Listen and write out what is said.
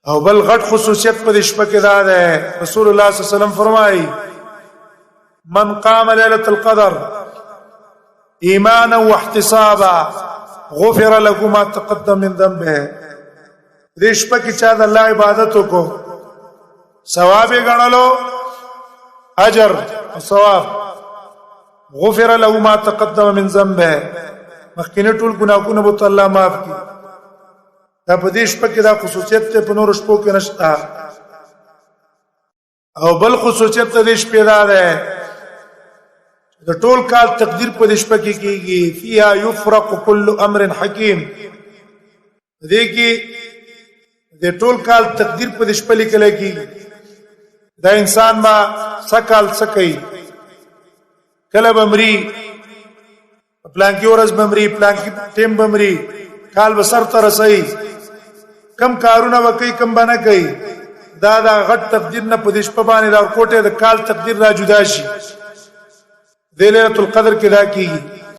او بل غټ خصوصیت په دې شپه کې دا ده رسول الله صلی الله علیه وسلم فرمایي من قام ليله القدر ایمانا واحتسابا غفر له ما تقدم من ذنبه. دې شپه کې چا د الله عبادت وکړو ثواب یې غنلو اجر او ثواب غفر له ما تقدم من ذنبه مخکینه ټول ګناهونه به الله معاف کړي. دا په دې شپه کې دا خصوصیت ته په نور شپو کې نشته. او بل خصوصیت د دې شپې دا ده د ټول کال تقدیر په دې شپه کې کیږي. فيها يفرق كل امر حکیم. دې کې د ټول کال تقدیر په دې شپه لیکل کیږي. دا انسان با سکال سکی کله بمری پلان کې ورځ بمری پلان کې ټیم بمری کال بسر تر سي کم کارونه وکي کم باندې کوي. دا غټ تقدیر نه په دې شپه باندې دا کوټه د کال تقدیر را جدا شي. د ليله القدر کې دا کیږي.